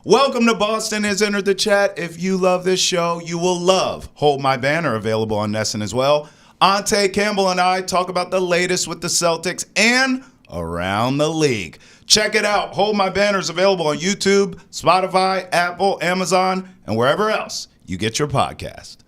Welcome to Boston has entered the chat. If you love this show, you will love Hold My Banner, available on Nesson as well. Ante Campbell and I talk about the latest with the Celtics and around the league. Check it out. Hold My Banner is available on YouTube, Spotify, Apple, Amazon, and wherever else you get your podcast.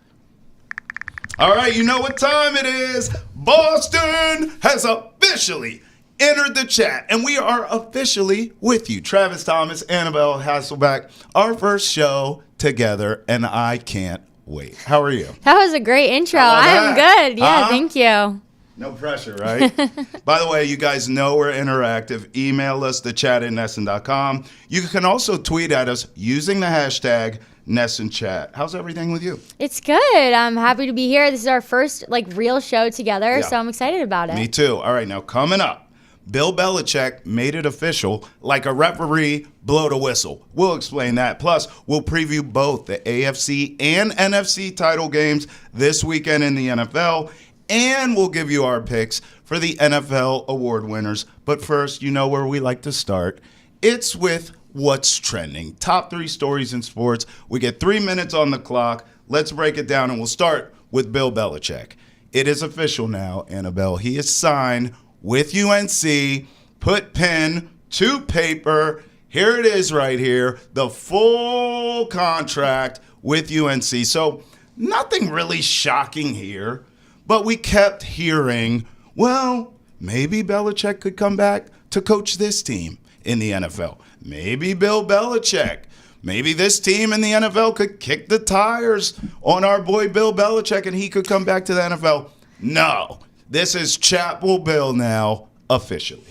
All right, you know what time it is. Boston has officially entered the chat, and we are officially with you. Travis, Thomas, Annabelle Hasselbeck, our first show together, and I can't wait. How are you? That was a great intro. I'm good. Yeah, thank you. No pressure, right? By the way, you guys know we're interactive. Email us, thechat@nesson.com. You can also tweet at us using the hashtag NessonChat. How's everything with you? It's good. I'm happy to be here. This is our first real show together, so I'm excited about it. Me too. All right, now coming up, Bill Belichick made it official like a referee blowed a whistle. We'll explain that. Plus, we'll preview both the AFC and NFC title games this weekend in the NFL, and we'll give you our picks for the NFL award winners. But first, you know where we like to start. It's with what's trending. Top 3 stories in sports. We get 3 minutes on the clock. Let's break it down, and we'll start with Bill Belichick. It is official now, Annabelle. He is signed with UNC, put pen to paper. Here it is right here, the full contract with UNC. So nothing really shocking here, but we kept hearing, well, maybe Belichick could come back to coach this team in the NFL. Maybe Bill Belichick. Maybe this team in the NFL could kick the tires on our boy Bill Belichick and he could come back to the NFL. No. This is Chapel Bill now, officially.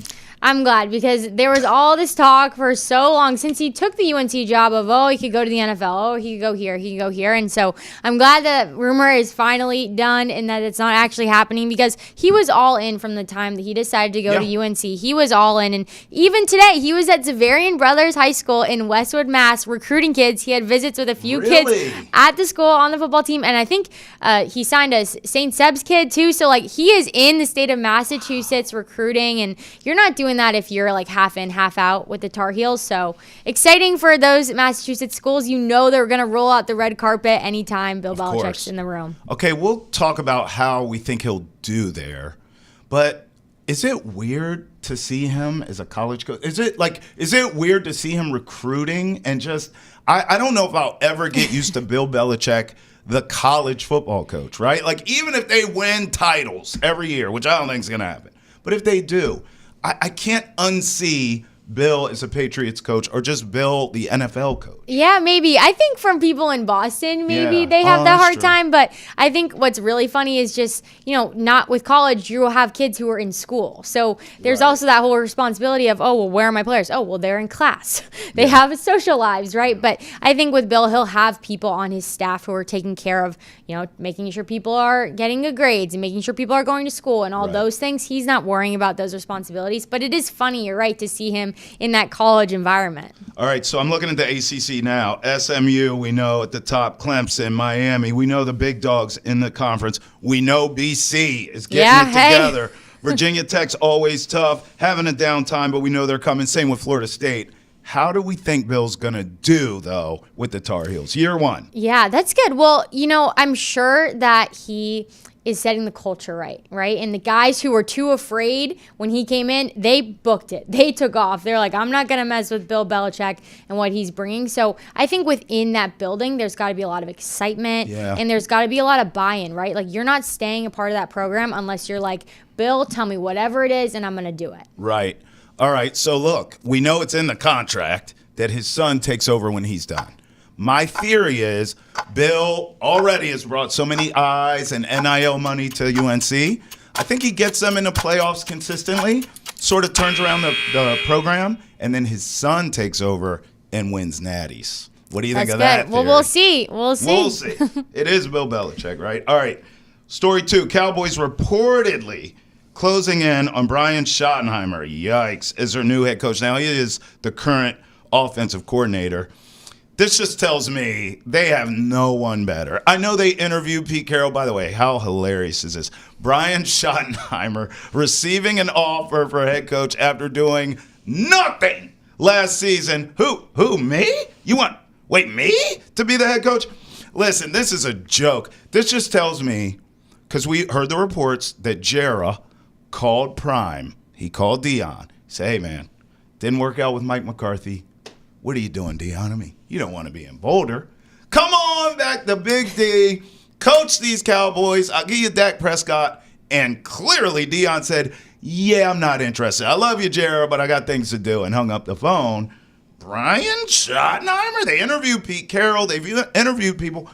I'm glad because there was all this talk for so long since he took the UNC job of, he could go to the NFL, he could go here, he could go here. And so I'm glad that rumor is finally done and that it's not actually happening because he was all in from the time that he decided to go to UNC. He was all in. And even today, he was at Zavarian Brothers High School in Westwood, Mass, recruiting kids. He had visits with a few kids at the school on the football team. And I think he signed a St. Seb's kid too. So he is in the state of Massachusetts recruiting, and you're not doing that if you're half in, half out with the Tar Heels. So exciting for those Massachusetts schools. You know they're going to roll out the red carpet anytime Bill Belichick's in the room. Okay, we'll talk about how we think he'll do there. But is it weird to see him as a college coach? Is it weird to see him recruiting and just I don't know if I'll ever get used to Bill Belichick, the college football coach, right? Even if they win titles every year, which I don't think is going to happen. But if they do, I can't unsee Bill as a Patriots coach or just Bill, the NFL coach. Yeah, maybe. I think from people in Boston, maybe they have that hard time. But I think what's really funny is just, not with college, you will have kids who are in school. So there's also that whole responsibility of, where are my players? Oh, well, they're in class. They have social lives, right? But I think with Bill, he'll have people on his staff who are taking care of, making sure people are getting good grades and making sure people are going to school and all those things. He's not worrying about those responsibilities. But it is funny, you're right, to see him in that college environment. All right, so I'm looking at the ACC now. SMU, we know at the top, Clemson, Miami. We know the big dogs in the conference. We know BC is getting it together. Virginia Tech's always tough, having a downtime, but we know they're coming. Same with Florida State. How do we think Bill's going to do, though, with the Tar Heels? Year one. Yeah, that's good. Well, I'm sure that he is setting the culture right? And the guys who were too afraid when he came in, they booked it. They took off. They're like, I'm not going to mess with Bill Belichick and what he's bringing. So I think within that building, there's got to be a lot of excitement and there's got to be a lot of buy-in, right? You're not staying a part of that program unless you're like, Bill, tell me whatever it is and I'm going to do it. Right. All right. So look, we know it's in the contract that his son takes over when he's done. My theory is Bill already has brought so many eyes and NIL money to UNC. I think he gets them in the playoffs consistently, sort of turns around the program, and then his son takes over and wins natties. What do you think of that theory? Well, we'll see. We'll see. It is Bill Belichick, right? All right. Story 2, Cowboys reportedly closing in on Brian Schottenheimer. Yikes. As their new head coach. Now, he is the current offensive coordinator. This just tells me they have no one better. I know they interviewed Pete Carroll. By the way, how hilarious is this? Brian Schottenheimer receiving an offer for head coach after doing nothing last season. Who, me? You want, me to be the head coach? Listen, this is a joke. This just tells me, because we heard the reports that Jera called Prime. He called Dion. He said, hey, man, didn't work out with Mike McCarthy. What are you doing, Dion? I mean, you don't want to be in Boulder. Come on back to Big D. Coach these Cowboys. I'll give you Dak Prescott. And clearly Dion said, yeah, I'm not interested. I love you, Jera, but I got things to do, and hung up the phone. Brian Schottenheimer? They interviewed Pete Carroll. They've interviewed people.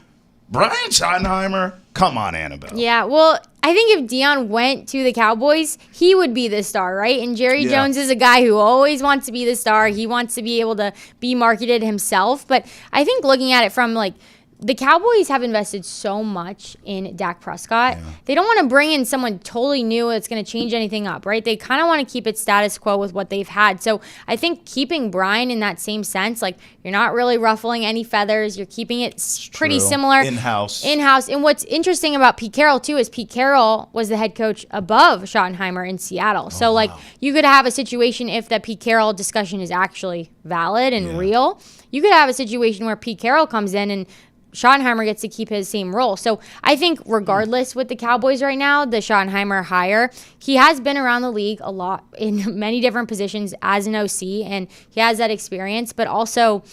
Brian Schottenheimer? Come on, Annabelle. Yeah, well, I think if Dion went to the Cowboys, he would be the star, right? And Jerry Jones is a guy who always wants to be the star. He wants to be able to be marketed himself. But I think looking at it from like, the Cowboys have invested so much in Dak Prescott. Yeah. They don't want to bring in someone totally new that's going to change anything up, right? They kind of want to keep it status quo with what they've had. So I think keeping Brian in that same sense, like you're not really ruffling any feathers. You're keeping it pretty similar. In-house. And what's interesting about Pete Carroll, too, is Pete Carroll was the head coach above Schottenheimer in Seattle. So, you could have a situation if that Pete Carroll discussion is actually valid and real. You could have a situation where Pete Carroll comes in and Schottenheimer gets to keep his same role. So I think regardless with the Cowboys right now, the Schottenheimer hire, he has been around the league a lot in many different positions as an OC, and he has that experience, but also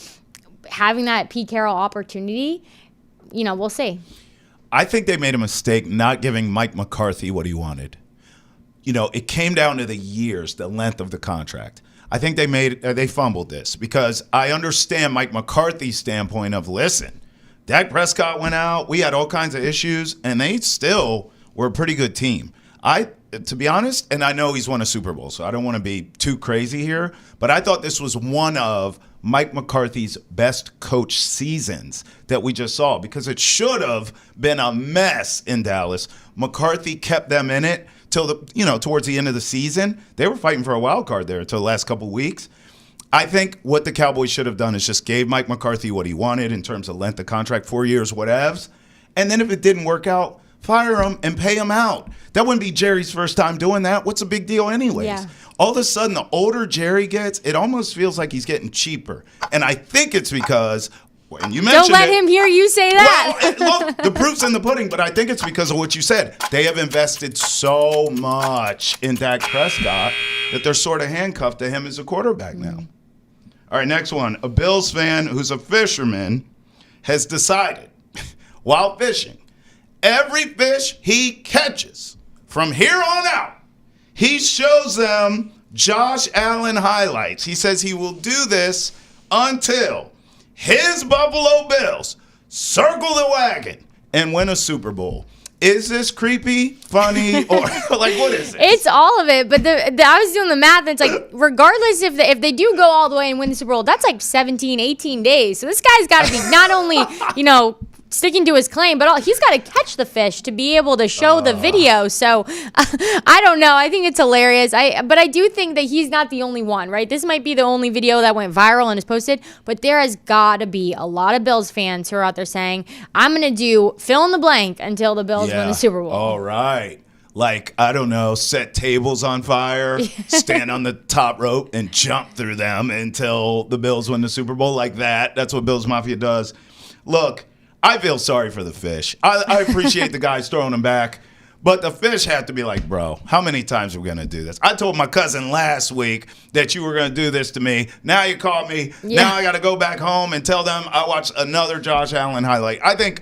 having that Pete Carroll opportunity, we'll see. I think they made a mistake not giving Mike McCarthy what he wanted. It came down to the years, the length of the contract. I think they fumbled this because I understand Mike McCarthy's standpoint of, listen, Dak Prescott went out. We had all kinds of issues, and they still were a pretty good team. To be honest, and I know he's won a Super Bowl, so I don't want to be too crazy here, but I thought this was one of Mike McCarthy's best coach seasons that we just saw because it should have been a mess in Dallas. McCarthy kept them in it till towards the end of the season. They were fighting for a wild card there until the last couple weeks. I think what the Cowboys should have done is just gave Mike McCarthy what he wanted in terms of length of contract, 4 years, whatevs. And then if it didn't work out, fire him and pay him out. That wouldn't be Jerry's first time doing that. What's a big deal anyways? Yeah. All of a sudden, the older Jerry gets, it almost feels like he's getting cheaper. And I think it's because, when you mentioned don't let him hear you say that. Well, look, the proof's in the pudding, but I think it's because of what you said. They have invested so much in Dak Prescott that they're sort of handcuffed to him as a quarterback now. All right, next one. A Bills fan who's a fisherman has decided, while fishing, every fish he catches from here on out, he shows them Josh Allen highlights. He says he will do this until his Buffalo Bills circle the wagon and win a Super Bowl. Is this creepy, funny, or what is it? It's all of it. But I was doing the math, and it's like, regardless if they do go all the way and win the Super Bowl, that's like 17, 18 days. So this guy's got to be not only, sticking to his claim, but he's got to catch the fish to be able to show the video. So I don't know. I think it's hilarious. But I do think that he's not the only one, right? This might be the only video that went viral and is posted, but there has got to be a lot of Bills fans who are out there saying, I'm going to do fill in the blank until the Bills win the Super Bowl. All right. I don't know, set tables on fire, stand on the top rope and jump through them until the Bills win the Super Bowl like that. That's what Bills Mafia does. Look, I feel sorry for the fish. I appreciate the guys throwing them back, but the fish have to be like, bro, how many times are we going to do this? I told my cousin last week that you were going to do this to me. Now you caught me. Yeah. Now I got to go back home and tell them I watched another Josh Allen highlight. I think,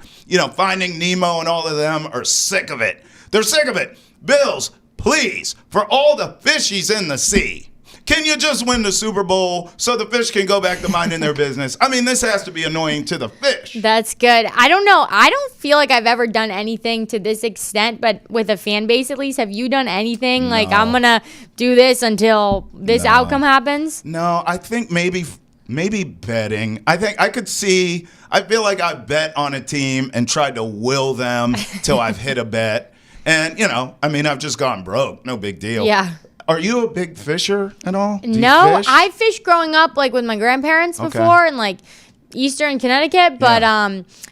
Finding Nemo and all of them are sick of it. They're sick of it. Bills, please, for all the fishies in the sea, can you just win the Super Bowl so the fish can go back to minding their business? I mean, this has to be annoying to the fish. That's good. I don't know. I don't feel like I've ever done anything to this extent, but with a fan base at least, have you done anything? No. I'm going to do this until this outcome happens? No, I think maybe betting. I think I could see, I feel like I've bet on a team and tried to will them till I've hit a bet. And, I've just gone broke. No big deal. Yeah. Are you a big fisher at all? No, I fished growing up with my grandparents before, and Eastern Connecticut, but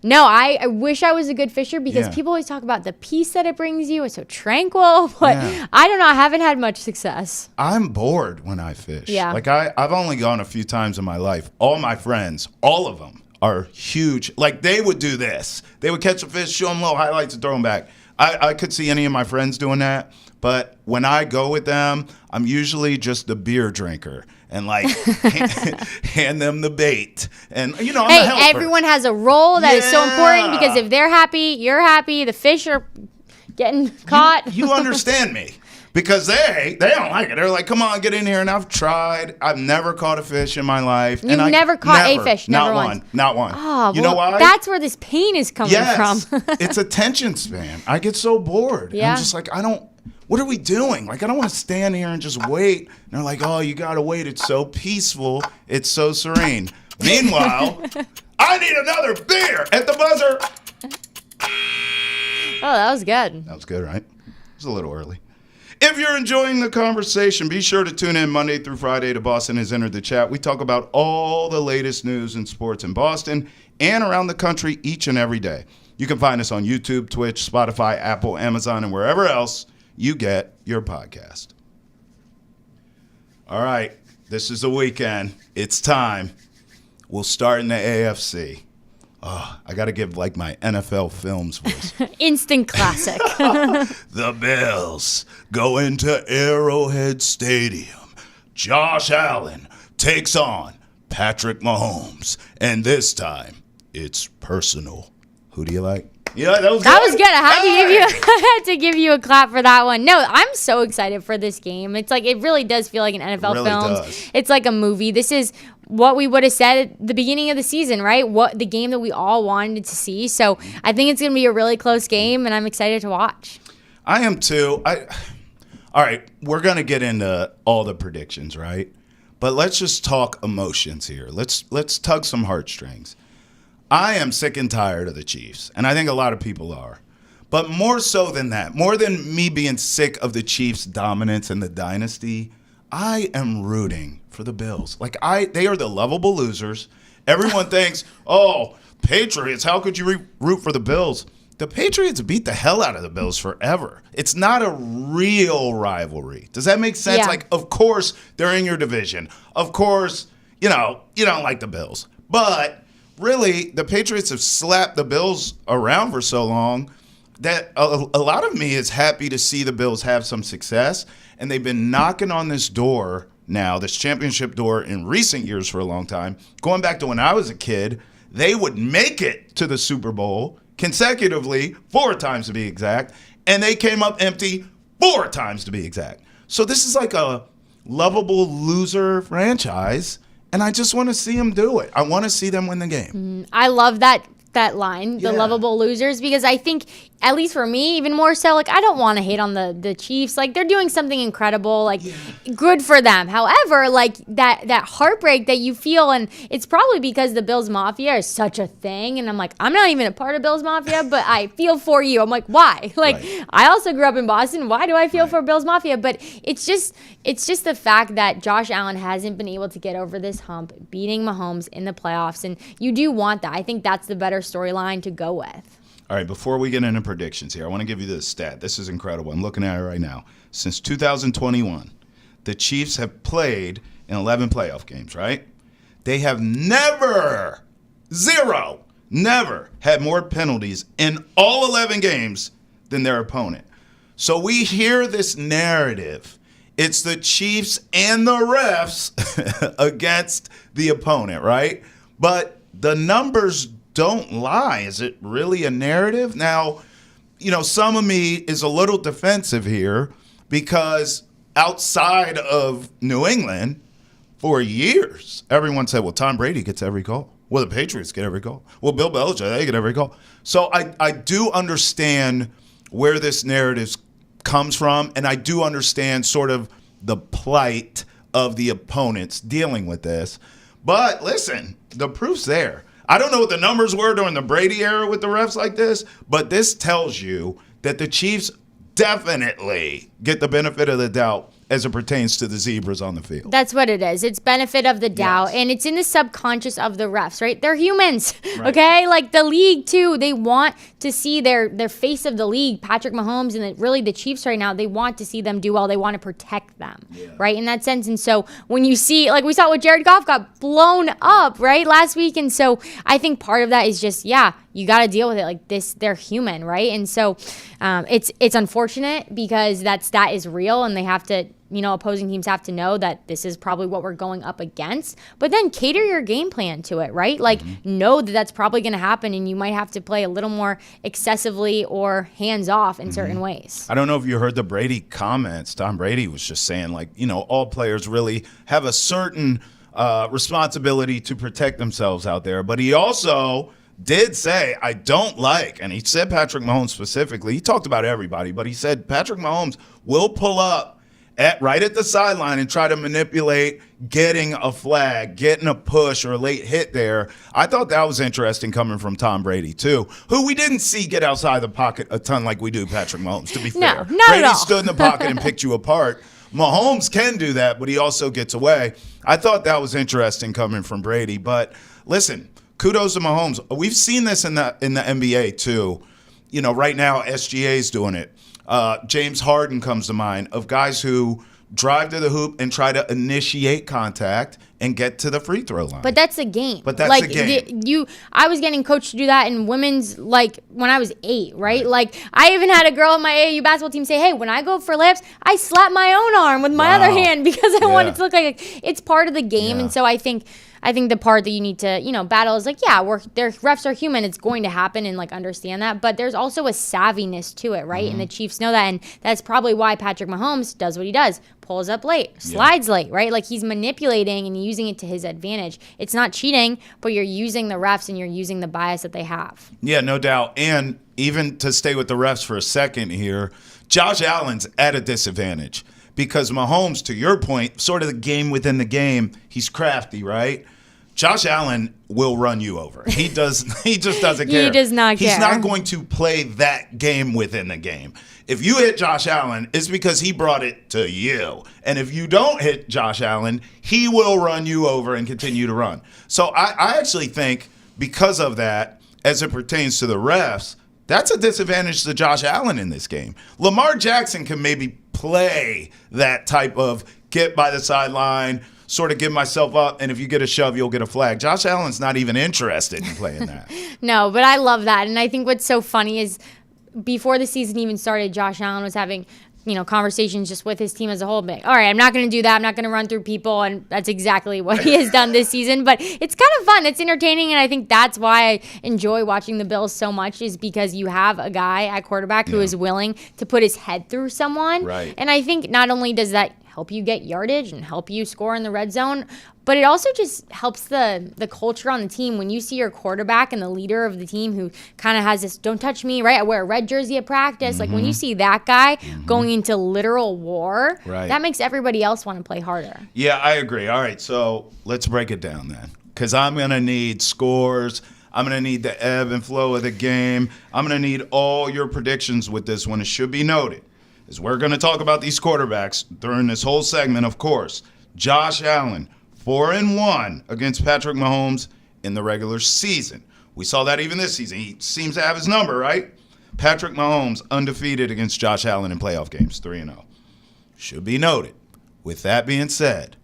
no, I wish I was a good fisher because people always talk about the peace that it brings you. It's so tranquil, but I don't know. I haven't had much success. I'm bored when I fish. Yeah. Like I've only gone a few times in my life. All my friends, all of them are huge. Like they would do this. They would catch a fish, show them little highlights and throw them back. I could see any of my friends doing that, but when I go with them, I'm usually just the beer drinker. And like hand them the bait, and I'm the helper. Everyone has a role that is so important because if they're happy, you're happy. The fish are getting caught. You understand me because they don't like it. They're like, "Come on, get in here." And I've tried. I've never caught a fish in my life. You've never caught a fish, not never one, once. not one. Oh, you know why? That's where this pain is coming from. It's attention span. I get so bored. Yeah. I'm just like, what are we doing? Like, I don't want to stand here and just wait. And they're like, oh, you got to wait. It's so peaceful. It's so serene. Meanwhile, I need another beer at the buzzer. Oh, that was good. That was good, right? It was a little early. If you're enjoying the conversation, be sure to tune in Monday through Friday to Boston Has Entered the Chat. We talk about all the latest news and sports in Boston and around the country each and every day. You can find us on YouTube, Twitch, Spotify, Apple, Amazon, and wherever else you get your podcast. All right, this is the weekend. It's time. We'll start in the AFC. Oh, I got to give like my NFL Films voice. Instant classic. The Bills go into Arrowhead Stadium. Josh Allen takes on Patrick Mahomes. And this time, it's personal. Who do you like? Yeah, that was good. I had to give you a clap for that one. No, I'm so excited for this game. It's like it really does feel like an NFL Films. It's like a movie. This is what we would have said at the beginning of the season, right? What the game that we all wanted to see. So I think it's going to be a really close game, and I'm excited to watch. I am too. All right, we're going to get into all the predictions, right? But let's just talk emotions here. Let's tug some heartstrings. I am sick and tired of the Chiefs, and I think a lot of people are. But more so than that, more than me being sick of the Chiefs' dominance and the dynasty, I am rooting for the Bills. Like they are the lovable losers. Everyone thinks, oh, Patriots, how could you root for the Bills? The Patriots beat the hell out of the Bills forever. It's not a real rivalry. Does that make sense? Yeah. Like, of course, they're in your division. Of course, you don't like the Bills. But really, the Patriots have slapped the Bills around for so long that a lot of me is happy to see the Bills have some success. And they've been knocking on this door now, this championship door, in recent years for a long time. Going back to when I was a kid, they would make it to the Super Bowl consecutively 4 times to be exact. And they came up empty 4 times to be exact. So this is like a lovable loser franchise. And I just want to see them do it. I want to see them win the game. I love that line, the lovable losers, because I think, at least for me, even more so, like, I don't want to hate on the Chiefs. Like, they're doing something incredible, like, good for them. However, like, that heartbreak that you feel, and it's probably because the Bills Mafia is such a thing, and I'm like, I'm not even a part of Bills Mafia, but I feel for you. I'm like, why? Like, I also grew up in Boston. Why do I feel for Bills Mafia? But it's just the fact that Josh Allen hasn't been able to get over this hump, beating Mahomes in the playoffs, and you do want that. I think that's the better storyline to go with. All right, before we get into predictions here, I want to give you this stat. This is incredible. I'm looking at it right now. Since 2021, the Chiefs have played in 11 playoff games, right? They have never had more penalties in all 11 games than their opponent. So we hear this narrative. It's the Chiefs and the refs against the opponent, right? But the numbers don't lie. Is it really a narrative? Now, some of me is a little defensive here because outside of New England, for years, everyone said, well, Tom Brady gets every call. Well, the Patriots get every call. Well, Bill Belichick, they get every call. So I do understand where this narrative comes from, and I do understand sort of the plight of the opponents dealing with this. But listen, the proof's there. I don't know what the numbers were during the Brady era with the refs like this, but this tells you that the Chiefs definitely get the benefit of the doubt as it pertains to the zebras on the field. That's what it is. It's benefit of the doubt. Yes. And it's in the subconscious of the refs, right? They're humans, Right. okay? Like the league, too, they want to see their face of the league, Patrick Mahomes, and really the Chiefs right now, they want to see them do well. They want to protect them, right, in that sense. And so when you see, like we saw with Jared Goff got blown up, right, last week. And so I think part of that is just, you got to deal with it like this. They're human, right? And so it's unfortunate because that stat is real and they have to, opposing teams have to know that this is probably what we're going up against, but then cater your game plan to it, right? Like know that that's probably going to happen and you might have to play a little more excessively or hands off in certain ways. I don't know if you heard the Brady comments. Tom Brady was just saying, like, all players really have a certain responsibility to protect themselves out there, but he also did say, I don't like, and he said Patrick Mahomes specifically, he talked about everybody, but he said Patrick Mahomes will pull up right at the sideline and try to manipulate getting a flag, getting a push or a late hit there. I thought that was interesting coming from Tom Brady, too, who we didn't see get outside the pocket a ton like we do Patrick Mahomes, to be fair. No, not Brady at all. stood in the pocket and picked you apart. Mahomes can do that, but he also gets away. I thought that was interesting coming from Brady. But listen, kudos to Mahomes. We've seen this in the NBA, too. Right now, SGA's doing it. James Harden comes to mind, of guys who drive to the hoop and try to initiate contact and get to the free throw line. But that's the game. But that's like, the game. I was getting coached to do that in women's, like, when I was 8, right? Like, I even had a girl on my AAU basketball team say, hey, when I go for layups, I slap my own arm with my other hand because I want it to look like it's part of the game. Yeah. And so I think the part that you need to, battle is like, their refs are human. It's going to happen and like understand that. But there's also a savviness to it, right? And the Chiefs know that. And that's probably why Patrick Mahomes does what he does. Pulls up late, slides late, right? Like he's manipulating and using it to his advantage. It's not cheating, but you're using the refs and you're using the bias that they have. Yeah, no doubt. And even to stay with the refs for a second here, Josh Allen's at a disadvantage. Because Mahomes, to your point, sort of the game within the game, he's crafty, right? Josh Allen will run you over. He just doesn't care. He does not care. He's not going to play that game within the game. If you hit Josh Allen, it's because he brought it to you. And if you don't hit Josh Allen, he will run you over and continue to run. So I actually think because of that, as it pertains to the refs, that's a disadvantage to Josh Allen in this game. Lamar Jackson can maybe play that type of get by the sideline, sort of give myself up, and if you get a shove, you'll get a flag. Josh Allen's not even interested in playing that. No, but I love that. And I think what's so funny is before the season even started, Josh Allen was having conversations just with his team as a whole. All right, I'm not going to do that. I'm not going to run through people. And that's exactly what he has done this season. But it's kind of fun. It's entertaining. And I think that's why I enjoy watching the Bills so much is because you have a guy at quarterback who is willing to put his head through someone. Right. And I think not only does that help you get yardage and help you score in the red zone, but it also just helps the culture on the team when you see your quarterback and the leader of the team who kind of has this don't touch me, right? I wear a red jersey at practice. Like when you see that guy going into literal war, that makes everybody else want to play harder. Yeah, I agree. All right, so let's break it down then because I'm going to need scores. I'm going to need the ebb and flow of the game. I'm going to need all your predictions with this one. It should be noted is we're going to talk about these quarterbacks during this whole segment, of course. Josh Allen, 4-1 against Patrick Mahomes in the regular season. We saw that even this season. He seems to have his number, right? Patrick Mahomes undefeated against Josh Allen in playoff games, 3-0. Should be noted. With that being said,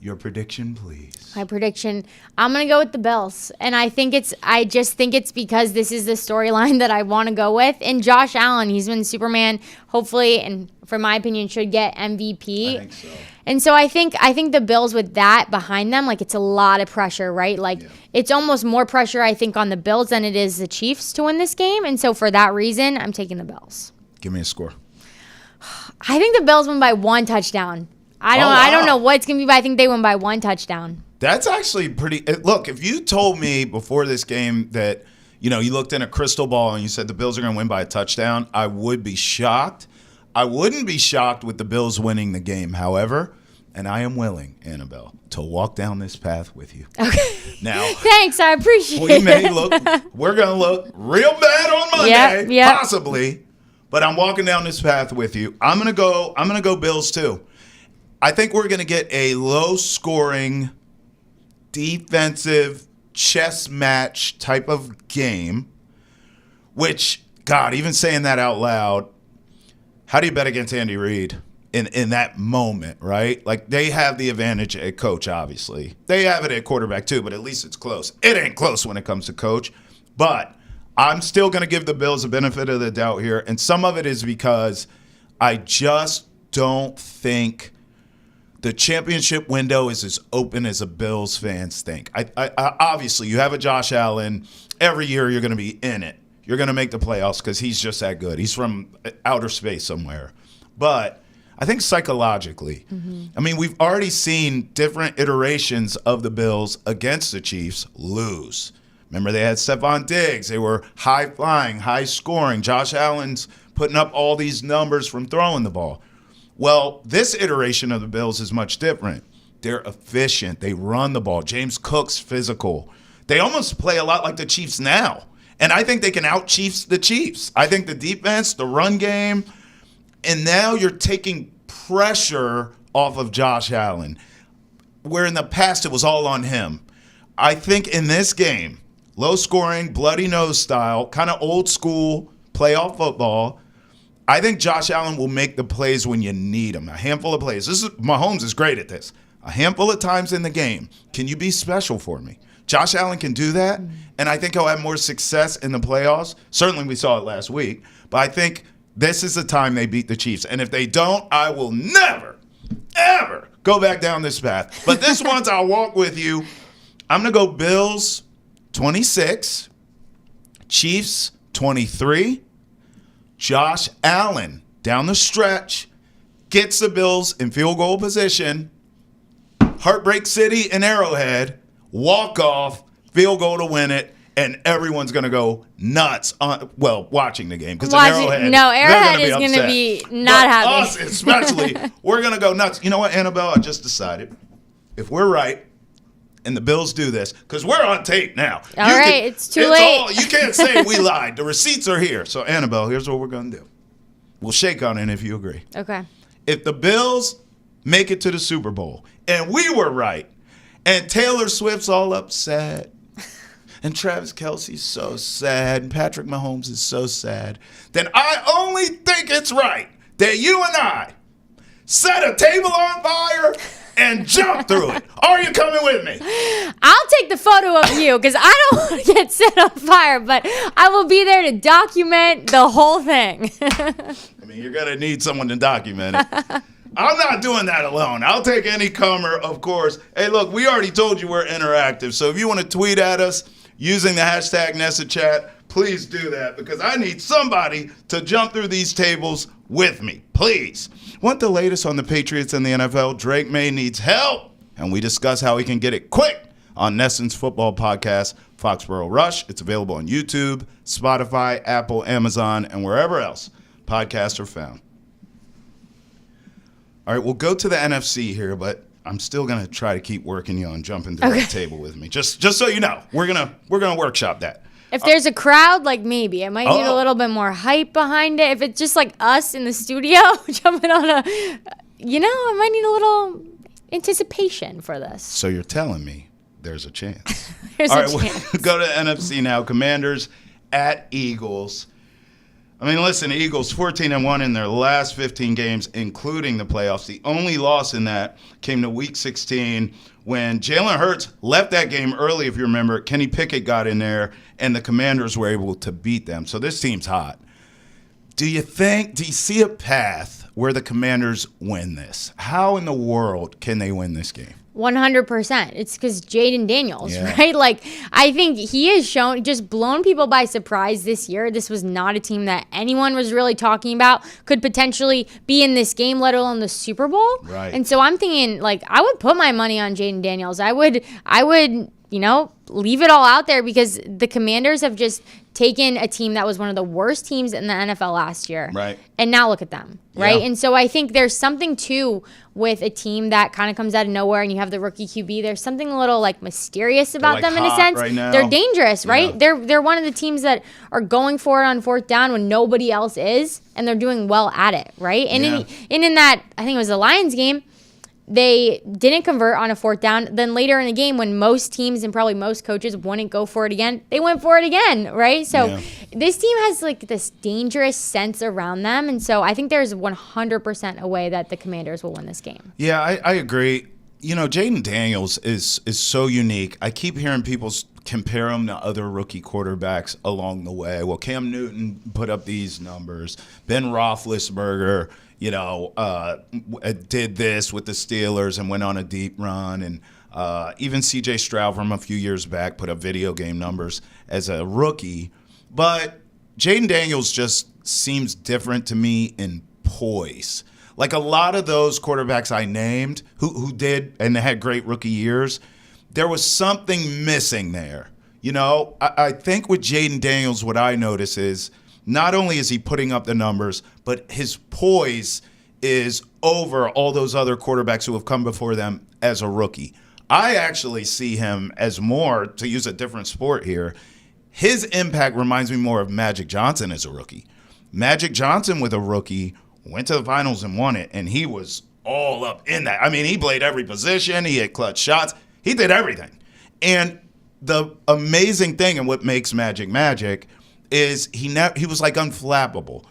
your prediction, please. My prediction, I'm going to go with the Bills. And I just think it's because this is the storyline that I want to go with. And Josh Allen, he's been Superman, hopefully, and for my opinion, should get MVP. I think so. And so I think the Bills with that behind them, like it's a lot of pressure, right? Like it's almost more pressure, I think, on the Bills than it is the Chiefs to win this game. And so for that reason, I'm taking the Bills. Give me a score. I think the Bills win by 1 touchdown. I don't know what it's going to be, but I think they win by 1 touchdown. That's actually pretty. Look, if you told me before this game that, you looked in a crystal ball and you said the Bills are going to win by a touchdown, I would be shocked. I wouldn't be shocked with the Bills winning the game, however, and I am willing, Annabelle, to walk down this path with you. Okay. Now, thanks, I appreciate it. We're going to look real bad on Monday, possibly, but I'm walking down this path with you. I'm going to go Bills too. I think we're going to get a low-scoring, defensive chess match type of game, which, God, even saying that out loud, how do you bet against Andy Reid in that moment, right? Like, they have the advantage at coach, obviously. They have it at quarterback, too, but at least it's close. It ain't close when it comes to coach. But I'm still going to give the Bills a benefit of the doubt here, and some of it is because I just don't think the championship window is as open as the Bills fans think. I obviously, you have a Josh Allen. Every year you're going to be in it. You're going to make the playoffs because he's just that good. He's from outer space somewhere. But I think psychologically, I mean, we've already seen different iterations of the Bills against the Chiefs lose. Remember, they had Stephon Diggs. They were high-flying, high-scoring. Josh Allen's putting up all these numbers from throwing the ball. Well, this iteration of the Bills is much different. They're efficient. They run the ball. James Cook's physical. They almost play a lot like the Chiefs now. And I think they can out-Chiefs the Chiefs. I think the defense, the run game, and now you're taking pressure off of Josh Allen, where in the past it was all on him. I think in this game, low-scoring, bloody-nose style, kind of old-school playoff football, I think Josh Allen will make the plays when you need him. A handful of plays. Mahomes is great at this. A handful of times in the game, can you be special for me? Josh Allen can do that, and I think he'll have more success in the playoffs. Certainly we saw it last week, but I think this is the time they beat the Chiefs. And if they don't, I will never, ever go back down this path. But this once I'll walk with you. I'm going to go Bills 26, Chiefs 23. Josh Allen down the stretch gets the Bills in field goal position. Heartbreak City and Arrowhead. Walk off, field goal to win it, and everyone's going to go nuts watching the game. Because Arrowhead is going to be not happy. Us especially, we're going to go nuts. You know what, Annabelle? I just decided if we're right and the Bills do this, because we're on tape now. All right, it's too late. You can't say we lied. The receipts are here. So, Annabelle, here's what we're going to do. We'll shake on it if you agree. Okay. If the Bills make it to the Super Bowl and we were right, and Taylor Swift's all upset, and Travis Kelce's so sad, and Patrick Mahomes is so sad, then I only think it's right that you and I set a table on fire and jump through it. Are you coming with me? I'll take the photo of you because I don't want to get set on fire, but I will be there to document the whole thing. I mean, you're going to need someone to document it. I'm not doing that alone. I'll take any comer, of course. Hey, look, we already told you we're interactive. So if you want to tweet at us using the hashtag NessaChat, please do that because I need somebody to jump through these tables with me. Please. Want the latest on the Patriots and the NFL? Drake May needs help, and we discuss how he can get it quick on Nesson's football podcast, Foxborough Rush. It's available on YouTube, Spotify, Apple, Amazon, and wherever else podcasts are found. All right, we'll go to the NFC here, but I'm still gonna try to keep working you on jumping through the table with me. Just so you know, we're gonna workshop that. If there's a crowd, like maybe I might need a little bit more hype behind it. If it's just like us in the studio jumping on I might need a little anticipation for this. So you're telling me there's a chance. There's All a right, chance. We'll go to NFC now. Commanders at Eagles. I mean, listen, Eagles 14-1 in their last 15 games, including the playoffs. The only loss in that came to Week 16 when Jalen Hurts left that game early, if you remember. Kenny Pickett got in there, and the Commanders were able to beat them. So this team's hot. Do you see a path where the Commanders win this? How in the world can they win this game? 100%. It's because Jaden Daniels, right? Like, I think he has just blown people by surprise this year. This was not a team that anyone was really talking about could potentially be in this game, let alone the Super Bowl. Right. And so I'm thinking, like, I would put my money on Jaden Daniels. I would, leave it all out there because the Commanders have just taken a team that was one of the worst teams in the NFL last year. Right. And now look at them, right? Yeah. And so I think there's something, too, with a team that kind of comes out of nowhere and you have the rookie QB. There's something a little, like, mysterious about them in a sense. Right now. They're dangerous, right? Yeah. They're one of the teams that are going for it on fourth down when nobody else is, and they're doing well at it, right? And in that, I think it was the Lions game, They didn't convert on a fourth down. Then later in the game, when most teams and probably most coaches wouldn't go for it again, they went for it again, right? So this team has like this dangerous sense around them. And so I think there's 100% a way that the Commanders will win this game. Yeah, I agree. Jaden Daniels is so unique. I keep hearing people compare him to other rookie quarterbacks along the way. Well, Cam Newton put up these numbers. Ben Roethlisberger, did this with the Steelers and went on a deep run. And even C.J. Stroud from a few years back put up video game numbers as a rookie. But Jaden Daniels just seems different to me in poise. Like a lot of those quarterbacks I named who did and had great rookie years, there was something missing there. I think with Jaden Daniels, what I notice is not only is he putting up the numbers, but his poise is over all those other quarterbacks who have come before them as a rookie. I actually see him as more, to use a different sport here, his impact reminds me more of Magic Johnson as a rookie. Magic Johnson with a rookie went to the finals and won it, and he was all up in that. I mean, he played every position. He had clutch shots. He did everything. And the amazing thing and what makes Magic is he was like unflappable.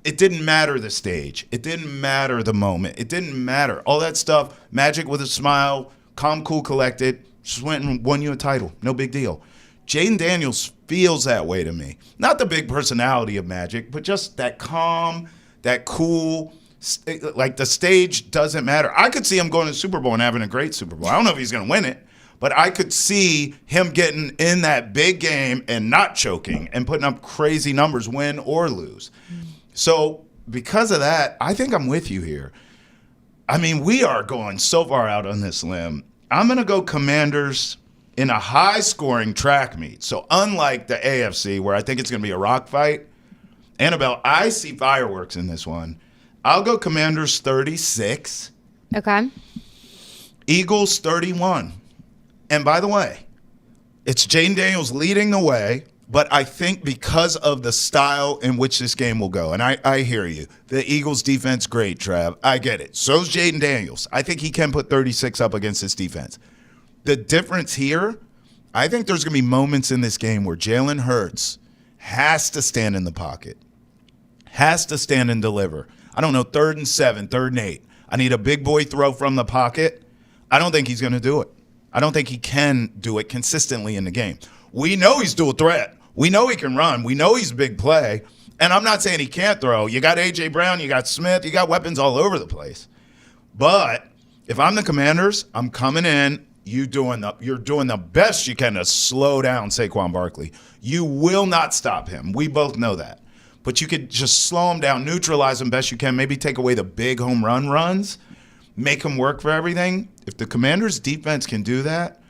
It didn't matter the stage. It didn't matter the moment. It didn't matter. All that stuff, Magic with a smile, calm, cool, collected, just went and won you a title. No big deal. Jaden Daniels feels that way to me. Not the big personality of Magic, but just that calm, that cool, like the stage doesn't matter. I could see him going to the Super Bowl and having a great Super Bowl. I don't know if he's going to win it, but I could see him getting in that big game and not choking and putting up crazy numbers, win or lose. So because of that, I think I'm with you here. I mean, we are going so far out on this limb. I'm going to go Commanders in a high-scoring track meet. So unlike the AFC, where I think it's going to be a rock fight, Annabelle, I see fireworks in this one. I'll go Commanders 36. Okay. Eagles 31. And by the way, it's Jaden Daniels leading the way, but I think because of the style in which this game will go, and I hear you, the Eagles defense, great, Trav. I get it. So's Jaden Daniels. I think he can put 36 up against this defense. The difference here, I think there's going to be moments in this game where Jalen Hurts has to stand in the pocket, has to stand and deliver. I don't know, 3rd and 7, 3rd and 8. I need a big boy throw from the pocket. I don't think he's going to do it. I don't think he can do it consistently in the game. We know he's dual threat. We know he can run. We know he's a big play. And I'm not saying he can't throw. You got A.J. Brown, you got Smith, you got weapons all over the place. But if I'm the Commanders, I'm coming in. You're doing the best you can to slow down Saquon Barkley. You will not stop him. We both know that. But you could just slow him down, neutralize him best you can, maybe take away the big home run runs, make him work for everything. If the Commanders' defense can do that,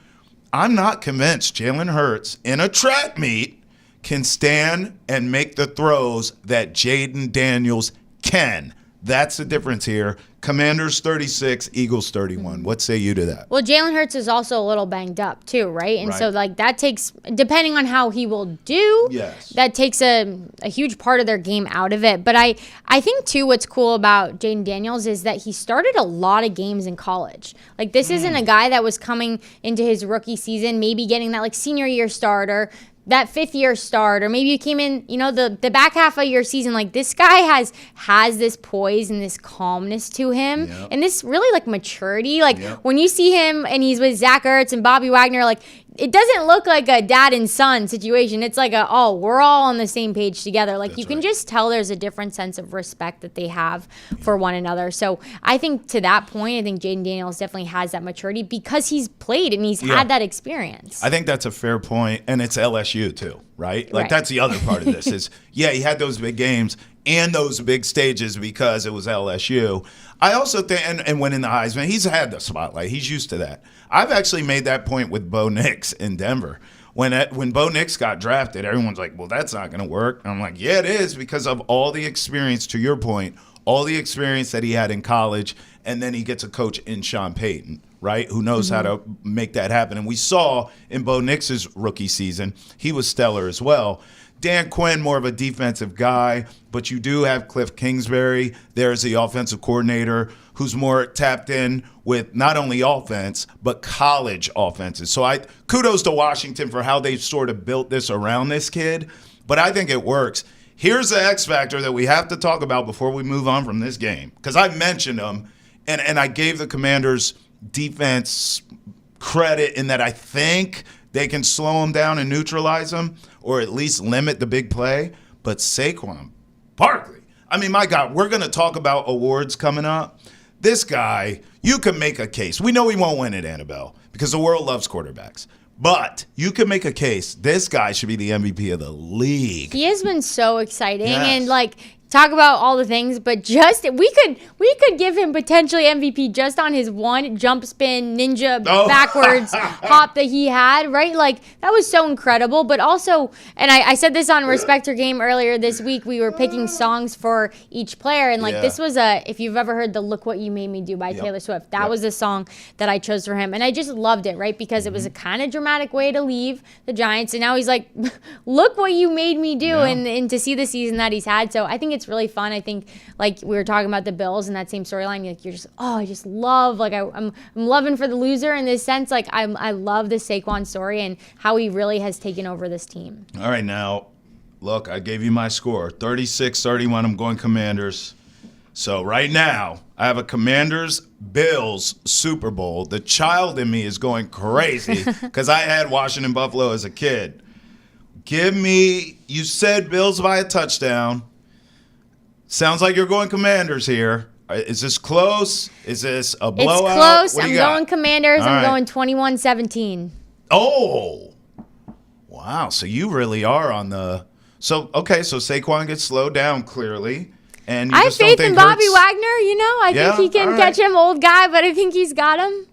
I'm not convinced Jalen Hurts in a track meet can stand and make the throws that Jaden Daniels can. That's the difference here. Commanders 36, Eagles 31. What say you to that? Well, Jalen Hurts is also a little banged up too, right? And so like that takes, depending on how he will do, that takes a huge part of their game out of it. But I think too what's cool about Jaden Daniels is that he started a lot of games in college. Like this isn't a guy that was coming into his rookie season, maybe getting that like senior year start or that 5th year start, or maybe you came in, the back half of your season. Like this guy has this poise and this calmness to him, and this really like maturity. Like when you see him and he's with Zach Ertz and Bobby Wagner, like it doesn't look like a dad and son situation. It's like we're all on the same page together. Like you can just tell there's a different sense of respect that they have for one another. So I think to that point, I think Jaden Daniels definitely has that maturity because he's played and he's had that experience. I think that's a fair point, and it's LSU too, right? Like that's the other part of this is, he had those big games and those big stages because it was LSU. I also think, and winning the Heisman, he's had the spotlight. He's used to that. I've actually made that point with Bo Nix in Denver. When Bo Nix got drafted, everyone's like, well, that's not going to work. And I'm like, yeah, it is, because of all the experience, to your point, all the experience that he had in college, and then he gets a coach in Sean Payton, right, who knows how to make that happen. And we saw in Bo Nix's rookie season, he was stellar as well. Dan Quinn, more of a defensive guy, but you do have Cliff Kingsbury. There's the offensive coordinator who's more tapped in with not only offense, but college offenses. So kudos to Washington for how they've sort of built this around this kid, but I think it works. Here's the X factor that we have to talk about before we move on from this game, because I mentioned them, and I gave the Commanders defense credit in that I think they can slow them down and neutralize them, or at least limit the big play. But Saquon Barkley, I mean, my God, we're going to talk about awards coming up. This guy, you can make a case. We know he won't win it, Annabelle, because the world loves quarterbacks. But you can make a case. This guy should be the MVP of the league. He has been so exciting. Yes. And, like, talk about all the things, but just we could give him potentially MVP just on his one jump spin ninja backwards hop that he had, right? Like, that was so incredible. But also, and I said this on Respecter Game earlier this week, we were picking songs for each player, and like this was if you've ever heard the Look What You Made Me Do by Taylor Swift, that was the song that I chose for him. And I just loved it, right? Because it was a kind of dramatic way to leave the Giants, and now he's like, look what you made me do, and to see the season that he's had. So I think it's really fun. I think, like we were talking about the Bills and that same storyline, like you're just, I just love, like I'm loving for the loser in this sense. Like I love the Saquon story and how he really has taken over this team. All right, now, look, I gave you my score, 36-31. I'm going Commanders. So right now, I have a Commanders-Bills Super Bowl. The child in me is going crazy because I had Washington Buffalo as a kid. Give me, you said Bills by a touchdown. Sounds like you're going Commanders here. Is this close? Is this a blowout? It's close. I'm going Commanders. I'm going 21-17. Oh. Wow. So you really are on the – so Saquon gets slowed down clearly. And you I have faith in Bobby Wagner. You know, I think he can catch him, old guy, but I think he's got him.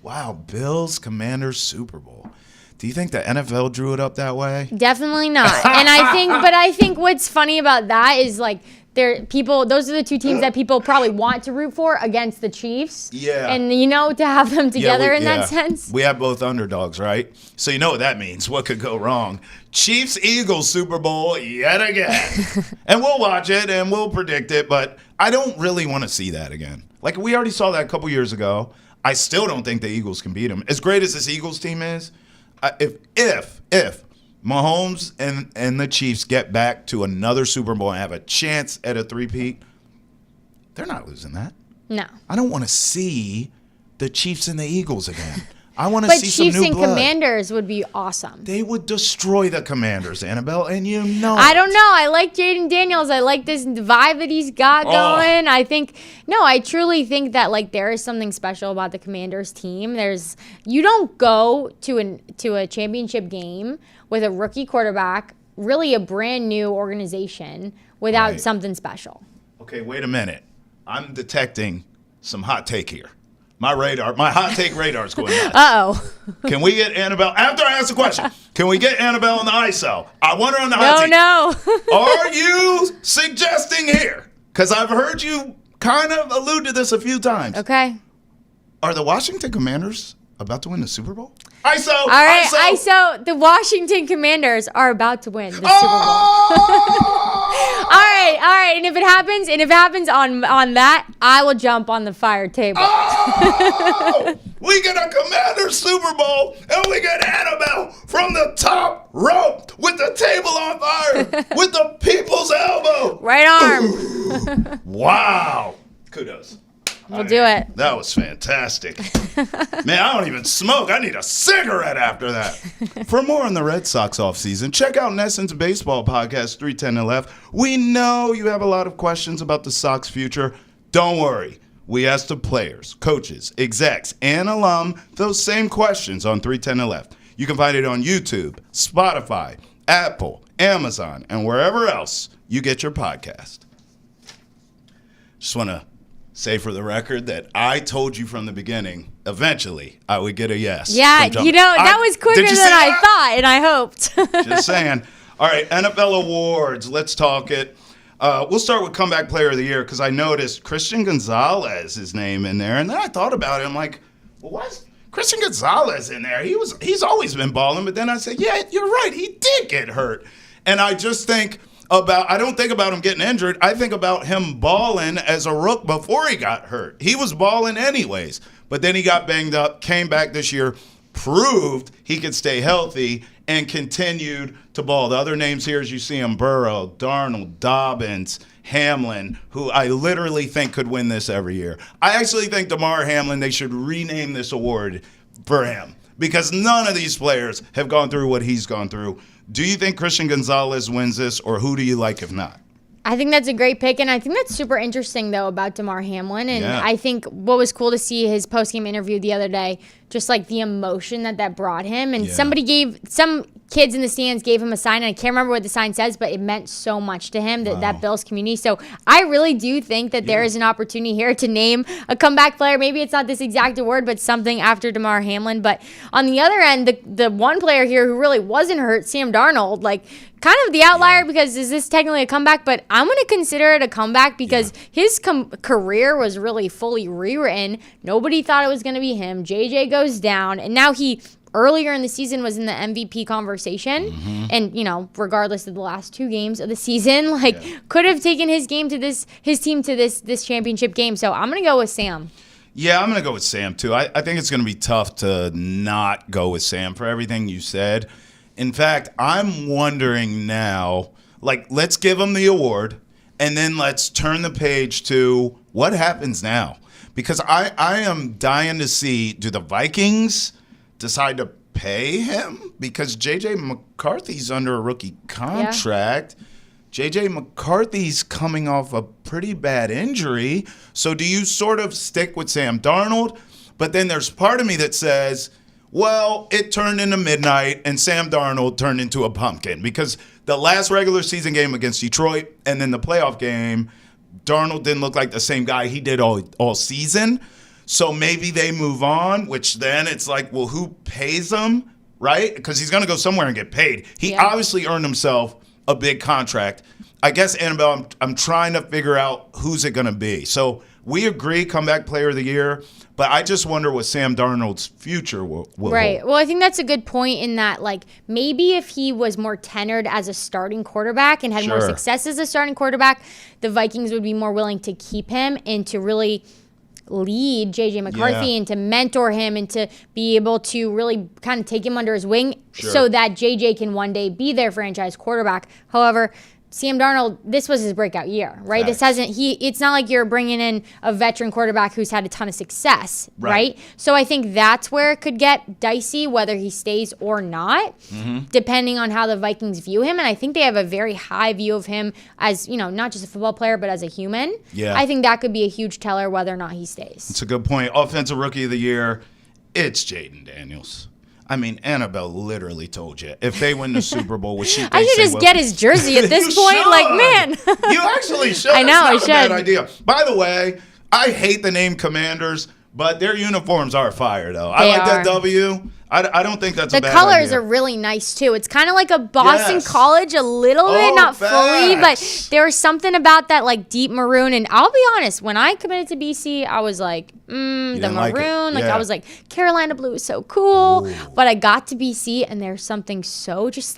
Wow. Bills, Commanders, Super Bowl. Do you think the NFL drew it up that way? Definitely not. And I think what's funny about that is like – those are the two teams that people probably want to root for against the Chiefs. Yeah. And, to have them together in that sense. We have both underdogs, right? So you know what that means. What could go wrong? Chiefs-Eagles Super Bowl yet again. And we'll watch it and we'll predict it, but I don't really want to see that again. Like, we already saw that a couple years ago. I still don't think the Eagles can beat them. As great as this Eagles team is, if Mahomes and the Chiefs get back to another Super Bowl and have a chance at a three-peat, they're not losing that. No. I don't want to see the Chiefs and the Eagles again. I want to see some new blood. But Chiefs and Commanders would be awesome. They would destroy the Commanders, Annabelle, and you know I don't know. I like Jaden Daniels. I like this vibe that he's got going. I truly think that like there is something special about the Commanders team. You don't go to a championship game with a rookie quarterback, really a brand new organization, without something special. Okay, wait a minute. I'm detecting some hot take here. My hot take radar is going nuts. Uh-oh. Can we get Annabelle, after I ask the question, can we get Annabelle in the ISO? I want her on the hot take. No. Are you suggesting here, because I've heard you kind of allude to this a few times. Okay. Are the Washington Commanders about to win the Super Bowl? ISO. All right, ISO. The Washington Commanders are about to win the Super Bowl. All right. And if it happens on that, I will jump on the fire table. We get a Commanders Super Bowl, and we get Annabelle from the top rope with the table on fire, with the people's elbow. Right arm. Wow. Kudos. We'll do it. That was fantastic. Man, I don't even smoke. I need a cigarette after that. For more on the Red Sox offseason, check out Nesson's Baseball Podcast, 310 Left. We know you have a lot of questions about the Sox future. Don't worry. We asked the players, coaches, execs, and alum those same questions on 310 Left. You can find it on YouTube, Spotify, Apple, Amazon, and wherever else you get your podcast. Just want to say for the record that I told you from the beginning, eventually I would get a yes. Yeah, that was quicker than I thought, and I hoped. Just saying. All right, NFL awards. Let's talk it. We'll start with Comeback Player of the Year because I noticed Christian Gonzalez's name in there, and then I thought about it. I'm like, well, why is Christian Gonzalez in there? He's always been balling, but then I said, yeah, you're right. He did get hurt. And I just think I don't think about him getting injured. I think about him balling as a rook before he got hurt. He was balling anyways, but then he got banged up, came back this year, proved he could stay healthy, and continued to ball. The other names here, as you see them, Burrow, Darnold, Dobbins, Hamlin, who I literally think could win this every year. I actually think DeMar Hamlin, they should rename this award for him because none of these players have gone through what he's gone through. Do you think Christian Gonzalez wins this, or who do you like if not? I think that's a great pick, and I think that's super interesting, though, about DeMar Hamlin. And I think what was cool to see his post-game interview the other day, just like the emotion that brought him. And some kids in the stands gave him a sign, and I can't remember what the sign says, but it meant so much to him, that Bills community. So I really do think that there is an opportunity here to name a comeback player. Maybe it's not this exact award, but something after DeMar Hamlin. But on the other end, the one player here who really wasn't hurt, Sam Darnold, like kind of the outlier because is this technically a comeback? But I'm going to consider it a comeback because his career was really fully rewritten. Nobody thought it was going to be him. JJ goes down, and now he earlier in the season was in the MVP conversation. And, regardless of the last 2 games of the season, could have taken his team to this championship game. So I'm going to go with Sam. Yeah, I'm going to go with Sam, too. I think it's going to be tough to not go with Sam for everything you said. In fact, I'm wondering now, let's give him the award, and then let's turn the page to what happens now. Because I am dying to see, do the Vikings decide to pay him? Because J.J. McCarthy's under a rookie contract. Yeah. J.J. McCarthy's coming off a pretty bad injury. So do you sort of stick with Sam Darnold? But then there's part of me that says, well, it turned into midnight, and Sam Darnold turned into a pumpkin. Because the last regular season game against Detroit and then the playoff game, Darnold didn't look like the same guy he did all season. So maybe they move on, which then it's like, well, who pays him, right? Because he's going to go somewhere and get paid. He obviously earned himself a big contract. I guess, Annabelle, I'm trying to figure out who's it going to be. So we agree, comeback player of the year, but I just wonder what Sam Darnold's future will Right. hold. Well, I think that's a good point in that, maybe if he was more tenured as a starting quarterback and had more success as a starting quarterback, the Vikings would be more willing to keep him and to really lead J.J. McCarthy and to mentor him and to be able to really kind of take him under his wing so that J.J. can one day be their franchise quarterback. However, Sam Darnold, this was his breakout year, right? Facts. It's not like you're bringing in a veteran quarterback who's had a ton of success, right? So I think that's where it could get dicey, whether he stays or not, depending on how the Vikings view him. And I think they have a very high view of him as, not just a football player, but as a human. Yeah. I think that could be a huge teller whether or not he stays. It's a good point. Offensive Rookie of the Year, it's Jaden Daniels. I mean, Annabelle literally told you if they win the Super Bowl, which she thinks I should just get his jersey at this point. Should. Man. You actually should. I know, It's not I a should. bad idea. By the way, I hate the name Commanders, but their uniforms are fire, though. I like that W. I don't think that's a The bad colors idea. are really nice, too. It's kind of like a Boston College a little bit, not facts. fully, but there was something about that, deep maroon. And I'll be honest, when I committed to BC, I was like, the didn't like it. maroon. Yeah. I was like, Carolina blue is so cool. Ooh. But I got to BC, and there's something so just,